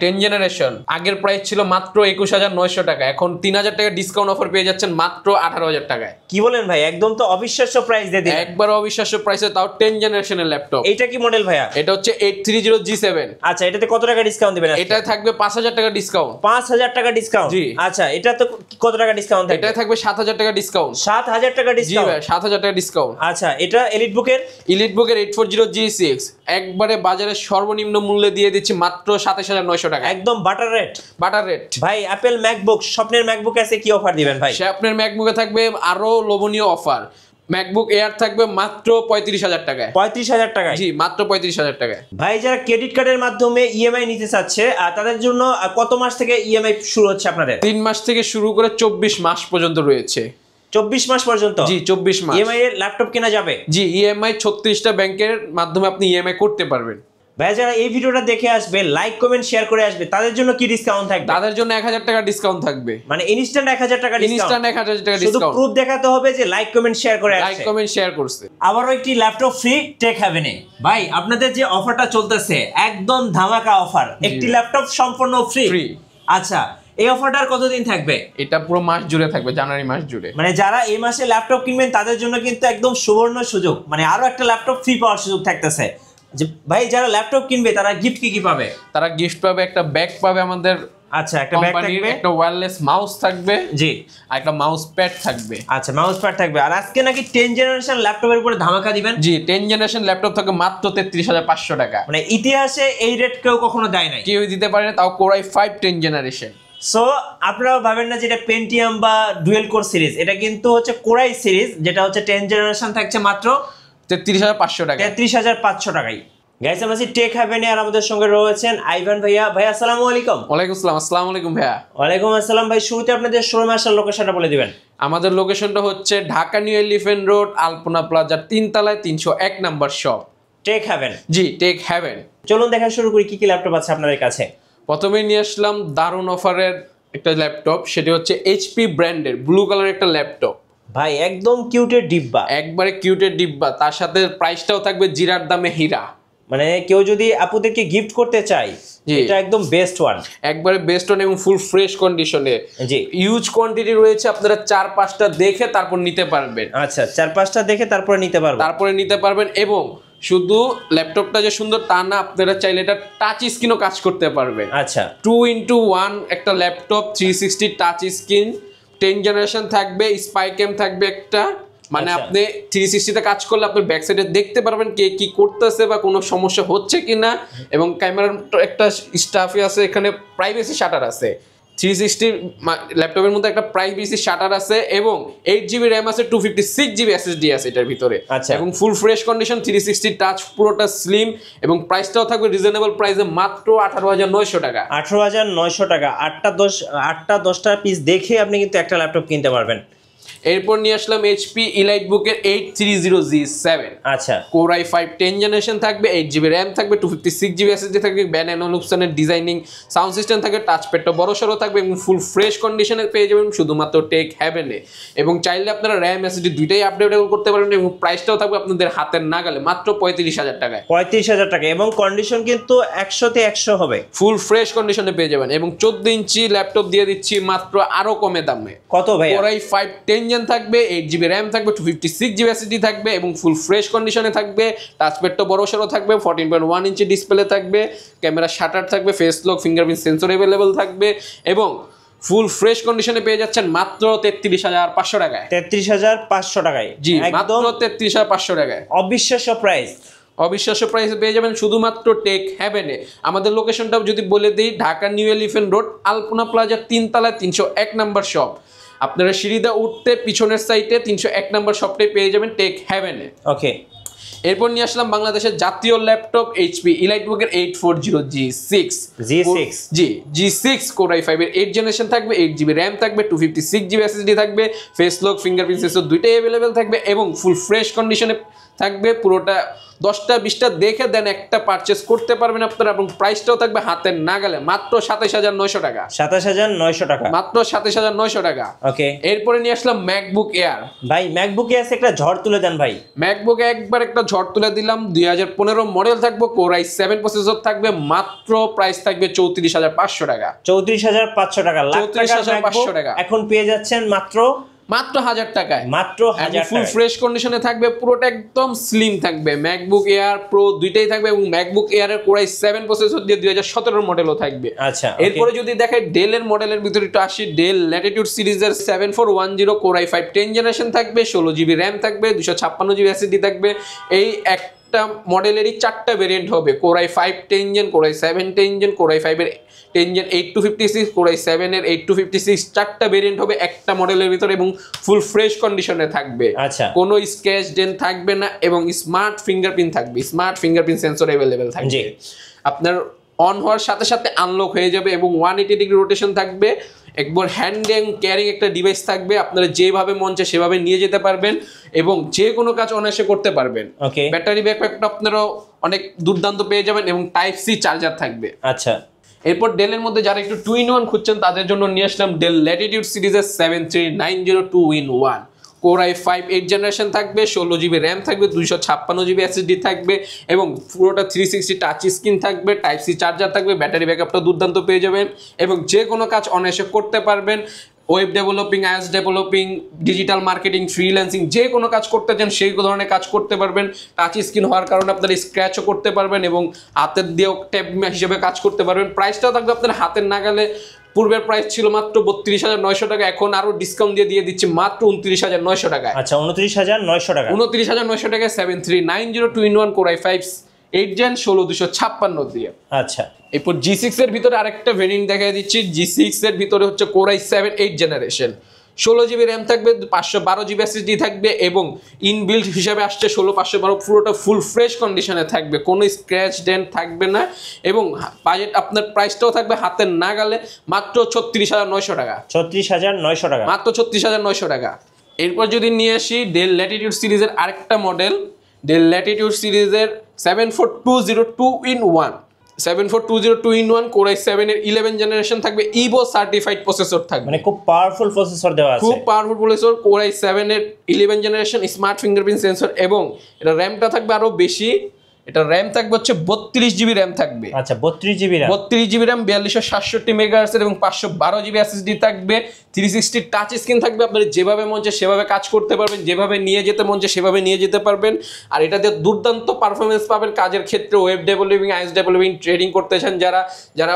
10 generation আগের price ছিল মাত্র 21900 টাকা, এখন 3000 টাকা ডিসকাউন্ট অফার পেয়ে যাচ্ছেন মাত্র 18000 টাকায়। কি বলেন ভাই, একদম তো অবিশ্বাস্য প্রাইস দিয়ে দিলেন। একবার অবিশ্বাস্য প্রাইসে, তাও 10 জেনারেশনের ল্যাপটপ। এটা কি মডেল ভাইয়া? এটা হচ্ছে 830G7। আচ্ছা, এটাতে কত টাকা ডিসকাউন্ট দিবেন? এটা থাকবে 5000 টাকা ডিসকাউন্ট। 5000 টাকা ডিসকাউন্ট? জি। আচ্ছা, এটা তো কত টাকা ডিসকাউন্ট থাকবে? এটা থাকবে 7000 টাকা ডিসকাউন্ট। 7000 টাকা জি ডিসকাউন্ট? ভাই, 7000 টাকা ডিসকাউন্ট। আচ্ছা, এটা এলিট বুকের 840G6 একবারে বাজারে সর্বনিম্ন মূল্যে দিয়ে দিচ্ছি মাত্র 27900 টাকা, একদম বাটার রেট। Butter rate. ভাই অ্যাপল ম্যাকবুক, স্বপ্নের ম্যাকবুক আছে, কি অফার দিবেন ভাই? আপনার ম্যাকবুকে থাকবে আরো লোভনীয় অফার। ম্যাকবুক এয়ার থাকবে মাত্র 35000 টাকায়। 35000 টাকায়? জি, মাত্র 35000 টাকায়। ভাই যারা ক্রেডিট কার্ডের মাধ্যমে ইএমআই নিতে চাচ্ছে তাদের জন্য কত মাস থেকে ইএমআই শুরু হচ্ছে আপনাদের? 3 মাস থেকে শুরু করে 24 মাস পর্যন্ত রয়েছে। 24 মাস পর্যন্ত? জি, 24 মাস ইএমআই এর ল্যাপটপ কেনা যাবে? জি, ইএমআই 36টা ব্যাংকের মাধ্যমে আপনি ইএমআই করতে পারবেন। ভাই যারা এই ভিডিওটা দেখে আসবে, লাইক কমেন্ট শেয়ার করে আসবে, তাদের জন্য কি ডিসকাউন্ট থাকবে? তাদের জন্য 1000 টাকা ডিসকাউন্ট থাকবে, মানে ইনস্ট্যান্ট 1000 টাকা ডিসকাউন্ট? ইনস্ট্যান্ট 1000 টাকা শুধু ডিসকাউন্ট। প্রুফ দেখাতে হবে যে লাইক কমেন্ট শেয়ার করে আসছে। লাইক কমেন্ট শেয়ার করছে। আবারও একটি ল্যাপটপ ফ্রি টেক হ্যাভেনে। ভাই আপনাদের যে অফারটা চলতেছে একদম ধামাকা অফার, একটি ল্যাপটপ সম্পূর্ণ ফ্রি। আচ্ছা, এই অফারটার কতদিন থাকবে? এটা পুরো মাস জুড়ে থাকবে, জানুয়ারি মাস জুড়ে। মানে যারা এই মাসে ল্যাপটপ কিনবেন তাদের জন্য কিন্তু একদম সুবর্ণ সুযোগ, মানে আরো একটা ল্যাপটপ ফ্রি পাওয়ার সুযোগ থাকতেছে। যে ভাই যারা ল্যাপটপ কিনবে তারা গিফট কি পাবে? তারা গিফট পাবে, একটা ব্যাগ পাবে আমাদের। আচ্ছা, একটা ব্যাগ থাকবে, একটা ওয়্যারলেস মাউস থাকবে। জি, আর একটা মাউস প্যাড থাকবে। আচ্ছা, মাউস প্যাড থাকবে। আর আজকে নাকি 10 জেনারেশন ল্যাপটপের উপরে ধামাকা দিবেন? জি, 10 জেনারেশন ল্যাপটপ থাকবে মাত্র 33500 টাকা। মানে ইতিহাসে এই রেট কেউ কখনো দেয় নাই, কেউ দিতে পারে না, তাও কোরাই 5 10 জেনারেশন। সো আপনারা ভাবেন না যেটা পেন্টিয়াম বা ডুয়েল কোর সিরিজ, এটা কিন্তু হচ্ছে কোরাই সিরিজ, যেটা হচ্ছে 10 জেনারেশন থাকছে মাত্র 33500 টাকা। 33500 টাকায়। গাইস, আমরা টেক হ্যাভেনে আর আমাদের সঙ্গে রয়েছেন আইভান ভাইয়া। ভাই আসসালামু আলাইকুম। ওয়ালাইকুম আসসালাম। আসসালামু আলাইকুম ভাইয়া। ওয়ালাইকুম আসসালাম। ভাই শুরুতে আপনাদের শোরুমে আসার লোকেশনটা বলে দিবেন। আমাদের লোকেশনটা হচ্ছে ঢাকা নিউ এলিফ্যান্ট রোড, আলপনা প্লাজার 3 তলায় 301 নাম্বার শপ, টেক হ্যাভেন। জি, টেক হ্যাভেন। চলুন দেখা শুরু করি, কি কি ল্যাপটপ আছে আপনাদের কাছে। প্রথমেই নিয়ে আসলাম দারুণ অফারের একটা ল্যাপটপ, সেটা হচ্ছে এইচপি ব্র্যান্ডের ব্লু কালার একটা ল্যাপটপ। ভাই একদম কিউটের ডিব্বা, একবারে কিউটের ডিব্বা, তার সাথে প্রাইসটাও থাকবে জিরার দামে হীরা। মানে কেউ যদি আপুদেরকে গিফট করতে চায়, এটা একদম বেস্ট ওয়ান, একবারে বেস্ট ওয়ান এবং ফুল ফ্রেশ কন্ডিশনে। জি, ইউজ কোয়ান্টিটি রয়েছে, আপনারা 4-5টা দেখে তারপর নিতে পারবেন। আচ্ছা, 4-5টা দেখে তারপরে নিতে পারবেন। এবং শুধু ল্যাপটপটা যে সুন্দর তা না, আপনারা চাইলে এটা টাচ স্ক্রিনও কাজ করতে পারবেন। আচ্ছা, 2-in-1 একটা ল্যাপটপ, 360 টাচ স্ক্রিন, 10 জেনারেশন থাকবে, স্পাই ক্যাম থাকবে একটা। মানে আপনি 360 তে কাজ করলে আপনি ব্যাক সাইডে দেখতে পারবেন কে কি করতেছে বা কোনো সমস্যা হচ্ছে কিনা। এবং ক্যামেরার একটা স্টাফই আছে, এখানে প্রাইভেসি শাটার আছে। 360 ল্যাপটপের মধ্যে একটা প্রাইভেসি শাটার আছে এবং 8GB র্যাম আছে, 256GB SSD আছে এটার ভিতরে। আচ্ছা, এবং ফুল ফ্রেশ কন্ডিশন, 360 টাচ, পুরোটা স্লিম এবং প্রাইসটাও থাকবে রিজনেবল প্রাইসে মাত্র 18900 টাকা। 18900 টাকা। 8টা 10টা পিস দেখে আপনি কিন্তু একটা ল্যাপটপ কিনতে পারবেন। এরপর নিয়ে আসলাম এইচপি ইলাইট বুকের 830G7। আচ্ছা, কোর i5 10 জেনারেশন থাকবে, 8GB র্যাম থাকবে, 256GB SSD থাকবে, ব্যান অ্যান্ড অলুপসনের ডিজাইনিং সাউন্ড সিস্টেম থাকবে, টাচপ্যাডটা বড় সড়ো থাকবে এবং ফুল ফ্রেশ কন্ডিশনে পেয়ে যাবেন শুধুমাত্র টেক হ্যাভেনে। এবং চাইলে আপনারা র্যাম SSD দুইটাই আপডেটেবল করতে পারবেন এবং প্রাইসটাও থাকবে আপনাদের হাতের নাগালে মাত্র 35000 টাকায়। 35000 টাকা এবং কন্ডিশন কিন্তু 100তে 100 হবে, ফুল ফ্রেশ কন্ডিশনে পেয়ে যাবেন। এবং 14 ইঞ্চি ল্যাপটপ দিয়ে দিচ্ছি মাত্র আরো কমে দামে। কত ভাই? কোর i5 10 জেন থাকবে, 8GB র্যাম থাকবে, 256GB SSD থাকবে এবং ফুল ফ্রেশ কন্ডিশনে থাকবে। টাচপ্যাডটা বড় সড়ো থাকবে, 14.1 ইঞ্চি ডিসপ্লে থাকবে, ক্যামেরা শাটার থাকবে, face lock fingerprint sensor available থাকবে এবং ফুল ফ্রেশ কন্ডিশনে পেয়ে যাচ্ছেন মাত্র 33500 টাকায়। 33500 টাকায়? জি, মাত্র 33500 টাকায়। অবিশ্বাস্য প্রাইস, অবিশ্বাস্য প্রাইসে পেয়ে যাবেন শুধুমাত্র টেক হ্যাভেনে। আমাদের লোকেশনটা যদি বলে দিই, ঢাকা নিউ এলিফ্যান্ট রোড, আলপনা প্লাজার 3 তলায় 301 নাম্বার শপ। আপনারা সিঁড়িদা উঠতে পিছনের সাইডে 301 নাম্বার শপটাই পেয়ে যাবেন টেক হ্যাভেনে। ওকে, এরপর নিয়ে আসলাম বাংলাদেশের জাতীয় ল্যাপটপ এইচপি ইলাইট বুকের 840G6। জি, G6 কোর i5 এর 8 জেনারেশন থাকবে, 8GB র্যাম থাকবে, 256GB SSD থাকবে, ফেস লক ফিঙ্গারপ্রিন্ট সেন্সর দুইটাই অ্যাভেলেবেল থাকবে এবং ফুল ফ্রেশ কন্ডিশনে থাকবে পুরোটা 10টা 20টা দেখে দেন একটা পারচেস করতে পারবেন আপনারা এবং প্রাইসটাও থাকবে হাতের নাগালে মাত্র 27900 টাকা 27900 টাকা মাত্র 27900 টাকা ওকে এরপরে নিয়ে আসলাম ম্যাকবুক এয়ার ভাই ম্যাকবুক এয়ার একটা ঝড় তুলে দেন ভাই ম্যাকবুক একবার একটা ঝড় তুলে দিলাম 2015 মডেল থাকবে কোর i7 প্রসেসর থাকবে মাত্র প্রাইস থাকবে 34500 টাকা 34500 টাকা লাখ টাকা 34500 টাকা এখন পেয়ে যাচ্ছেন মাত্র 1000 টাকায় মাত্র 1000 ফুল ফ্রেশ কন্ডিশনে থাকবে পুরোটা একদম স্লিম থাকবে ম্যাকবুক এয়ার প্রো দুইটাই থাকবে এবং ম্যাকবুক এয়ার এর কোর i7 প্রসেসর দিয়ে 2017 মডেলও থাকবে আচ্ছা এরপরে যদি দেখাই ডেল এর মডেলের ভিতরে একটু আসি ডেল ল্যাটিটিউড সিরিজের 7410 কোর i5 10 জেনারেশন থাকবে 16GB RAM থাকবে 256GB SSD থাকবে এই একটা মডেলেরই 4টা ভেরিয়েন্ট হবে core i5 10 gen core i7 10 gen core i5 এর 10 জেন 8256 কোর i7 এর 8256 চারটা ভেরিয়েন্ট হবে একটা মডেলের ভিতরে এবং ফুল ফ্রেশ কন্ডিশনে থাকবে আচ্ছা কোনো স্ক্র্যাচ ডেন্ট থাকবে না এবং স্মার্ট ফিঙ্গারপ্রিন্ট থাকবে স্মার্ট ফিঙ্গারপ্রিন্ট সেন্সর अवेलेबल থাকবে আপনার অন হওয়ার সাথে সাথে আনলক হয়ে যাবে এবং 180 ডিগ্রি রোটেশন থাকবে একবার হ্যান্ডিং ক্যারিং একটা ডিভাইস থাকবে আপনারা যেভাবে মন চায় সেভাবে নিয়ে যেতে পারবেন এবং যে কোনো কাজ অনায়াসে করতে পারবেন ওকে ব্যাটারি ব্যাকআপটা আপনারা অনেক দুর্দান্ত পেয়ে যাবেন এবং টাইপ সি চার্জার থাকবে আচ্ছা এরপর ডেলের মধ্যে যারা একটু 2-in-1 খুঁজছেন তাদের জন্য নিয়ে আসলাম ডেল ল্যাটিটিউড সিরিজের 7390 2-in-1 কোর i5 8 জেনারেশন থাকবে 16GB RAM থাকবে 256GB SSD থাকবে এবং পুরোটা 360 টাচ স্ক্রিন থাকবে টাইপ সি চার্জার থাকবে ব্যাটারি ব্যাকআপটা দুর্দান্ত পেয়ে যাবেন এবং যে কোনো কাজ অনায়াসে করতে পারবেন web developing is developing digital marketing freelancing যে কোনো কাজ করতে চান সেই ধরনের কাজ করতে পারবেন টাচ স্ক্রিন হওয়ার কারণে আপনারা স্ক্র্যাচও করতে পারবেন এবং হাতের দিয়েও ট্যাব হিসেবে কাজ করতে পারবেন প্রাইসটাও থাকবে আপনার হাতের নাগালে পূর্বের প্রাইস ছিল মাত্র 32900 টাকা এখন আরো ডিসকাউন্ট দিয়ে দিচ্ছি মাত্র 29900 টাকায় আচ্ছা 29900 টাকা 29900 টাকায় 7390 2-in-1 কোর i5 8 জেন 16256 দিয়ে আচ্ছা এরপর G6 এর ভিতরে আরেকটা ভেরিয়েন্ট দেখাই দিচ্ছি G6 এর ভিতরে হচ্ছে core i7 8 generation 16GB RAM থাকবে 512GB SSD থাকবে এবং ইনবিল্ট হিসাবে আসছে 16512 পুরোটা ফুল ফ্রেশ কন্ডিশনে থাকবে কোনো স্ক্র্যাচ ডেন্ট থাকবে না এবং বাজেট আপনার প্রাইসটাও থাকবে হাতের নাগালে মাত্র 36900 টাকা 36900 টাকা মাত্র 36900 টাকা এরপর যদি নিয়ে আসি ডেল ল্যাটিটিউড সিরিজের আরেকটা মডেল ডেল ল্যাটিটিউড সিরিজের 7420 2-in-1 7420 2-in-1 কোর i7 এর 11 জেনারেশন থাকবে ইভো সার্টিফাইড প্রসেসর থাকবে মানে খুব পাওয়ারফুল প্রসেসর দেওয়া আছে খুব পাওয়ারফুল প্রসেসর কোর i7 এর 11 জেনারেশন স্মার্ট ফিঙ্গারপ্রিন্ট সেন্সর এবং এটা র‍্যামটা থাকবে আরো বেশি এটা RAM থাকবে হচ্ছে 32GB RAM থাকবে আচ্ছা 32GB RAM 32GB RAM 4267 megahertz এবং 512GB SSD থাকবে 360 টাচ স্ক্রিন থাকবে আপনারা যেভাবে মন চায় সেভাবে কাজ করতে পারবেন যেভাবে নিয়ে যেতে মন চায় সেভাবে নিয়ে যেতে পারবেন আর এটাতে দুর্দান্ত পারফরম্যান্স পাবেন কাজের ক্ষেত্রে web developing is developing trading করতে চান যারা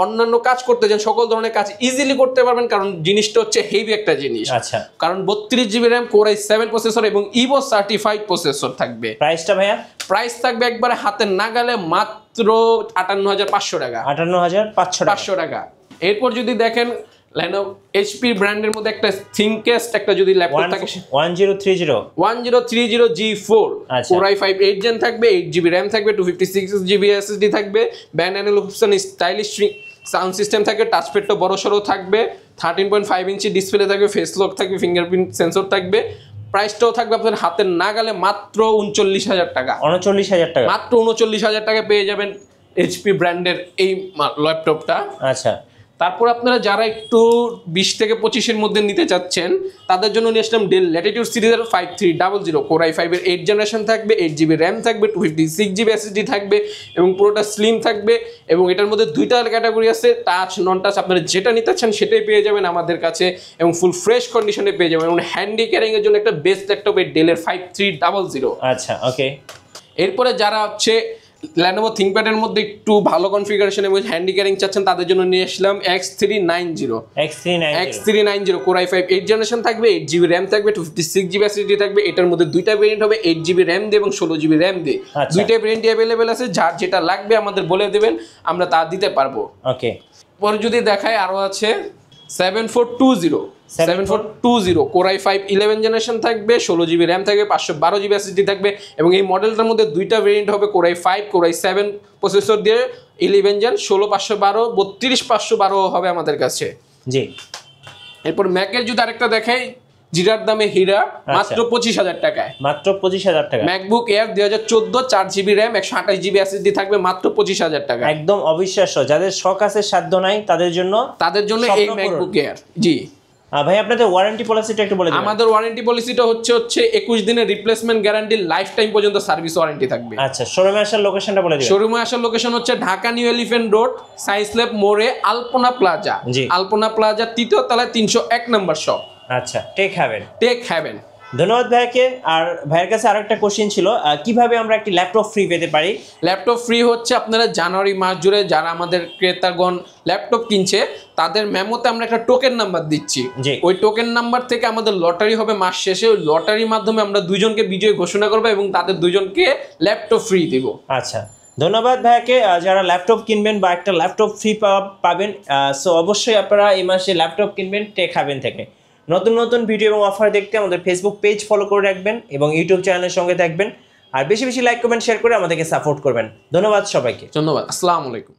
অন্যান্য কাজ করতে চান সকল ধরনের কাজ ইজিলি করতে পারবেন কারণ জিনিসটা হচ্ছে হেভি একটা জিনিস আচ্ছা কারণ 32GB RAM core i7 processor এবং ইভো সার্টিফাইড প্রসেসর থাকবে প্রাইসটা ভাইয়া প্রাইস থাকবে একবারে হাতের নাগালে মাত্র 58500 টাকা 58500 টাকা এরপর যদি দেখেন Lenovo HP ব্র্যান্ডের মধ্যে একটা Thinkest একটা যদি ল্যাপটপ থাকে 1030 G4 Core i5 8 জেন থাকবে 8GB RAM থাকবে 256GB SSD থাকবে band analog option stylish sound system থাকবে টাচপ্যাডটা বড় সরো থাকবে 13.5 ইঞ্চি ডিসপ্লে থাকবে ফেস লক থাকবে ফিঙ্গারপ্রিন্ট সেন্সর থাকবে প্রাইসটাও থাকবে আপনাদের হাতের নাগালে মাত্র 39000 টাকা 39000 টাকা মাত্র 39000 টাকা পেয়ে যাবেন HP ব্র্যান্ডের এই ল্যাপটপটা আচ্ছা তারপর আপনারা যারা একটু 20 থেকে 25 এর মধ্যে নিতে চাচ্ছেন তাদের জন্য নিয়ে আসলাম ডেল ল্যাটিটিউড সিরিজের 5300 কোর i5 এর 8 জেনারেশন থাকবে 8GB RAM থাকবে 256GB SSD থাকবে এবং পুরোটা স্লিম থাকবে এবং এটার মধ্যে দুইটা ক্যাটাগরি আছে টাচ নন টাচ আপনারা যেটা নিতে চান সেটাই পেয়ে যাবেন আমাদের কাছে এবং ফুল ফ্রেশ কন্ডিশনে পেয়ে যাবেন এবং হ্যান্ডি ক্যারিং এর জন্য একটা বেস্ট ল্যাপটপ এই ডেলের 5300 আচ্ছা ওকে এরপরে যারা হচ্ছে Lenovo ThinkPad এর মধ্যে একটু ভালো কনফিগারেশন এবং হ্যান্ডি ক্যারিং চাচ্ছেন তাদের জন্য নিয়ে আসলাম X390 Core i5 8 জেনারেশন থাকবে 8GB RAM থাকবে 256GB SSD থাকবে এটার মধ্যে দুইটা ভেরিয়েন্ট হবে 8GB RAM দিয়ে এবং 16GB RAM দিয়ে দুইটা ভেরিয়েন্টই अवेलेबल আছে যার যেটা লাগবে আমাদের বলে দিবেন আমরা তা দিতে পারবো ওকে পরে যদি দেখাই আরো আছে 7420 Core i5 11 জেনারেশন থাকবে 16GB RAM থাকবে 512GB SSD থাকবে এবং এই মডেলটার মধ্যে দুইটা ভেরিয়েন্ট হবে Core i5 Core i7 processor দিয়ে 11 জেন 16512 32512 হবে আমাদের কাছে জি এরপর ম্যাকের যদি আরেকটা দেখাই জিরার দামে হীরা, মাত্র 25,000 টাকায়। মাত্র 25,000 টাকা। MacBook air 2014 4GB RAM 128GB SSD থাকবে মাত্র 25,000 টাকা। একদম অবিশ্বাস্য, যাদের শখ আছে সাধ্য নাই তাদের জন্য এই ম্যাকবুক এয়ার। জি ভাই, আপনাদের ওয়ারেন্টি পলিসিটা একটু বলে দিন। আমাদের ওয়ারেন্টি পলিসিটা হচ্ছে 21 দিনের রিপ্লেসমেন্ট গ্যারান্টি, লাইফ টাইম পর্যন্ত সার্ভিস ওয়ারেন্টি থাকবে। আচ্ছা, শোরুমে আসার লোকেশনটা বলে দিন। শোরুমে আসার লোকেশন হচ্ছে Dhaka new elephant road, science lab মোড়ে, আলপনা প্লাজা। আলপনা প্লাজা 3য় তলায় 301 নম্বর শপ। আচ্ছা, টেক হ্যাভেন। ধন্যবাদ ভাইয়াকে। আর ভাইয়ের কাছে আরেকটা কোশ্চেন ছিল, কিভাবে আমরা একটি ল্যাপটপ ফ্রি পেতে পারি? ল্যাপটপ ফ্রি হচ্ছে আপনারা জানুয়ারি মাস জুড়ে যারা আমাদের ক্রেতাগণ ল্যাপটপ কিনছে তাদের মেমোতে আমরা একটা টোকেন নাম্বার দিচ্ছি। ওই টোকেন নাম্বার থেকে আমাদের লটারি হবে মাস শেষে, ওই লটারির মাধ্যমে আমরা দুইজনকে বিজয়ী ঘোষণা করবো এবং তাদের দুইজনকে ল্যাপটপ ফ্রি দিব। আচ্ছা, ধন্যবাদ ভাইয়াকে। যারা ল্যাপটপ কিনবেন বা একটা ল্যাপটপ ফ্রি পাবেন, সো অবশ্যই আপনারা এই মাসে ল্যাপটপ কিনবেন টেক হ্যাভেন থেকে। নতুন নতুন ভিডিও এবং অফার দেখতে আমাদের ফেসবুক পেজ ফলো করে রাখবেন এবং ইউটিউব চ্যানেলের সঙ্গে থাকবেন। আর বেশি বেশি লাইক কমেন্ট শেয়ার করে আমাদেরকে সাপোর্ট করবেন। ধন্যবাদ সবাইকে। ধন্যবাদ। আসসালামু আলাইকুম।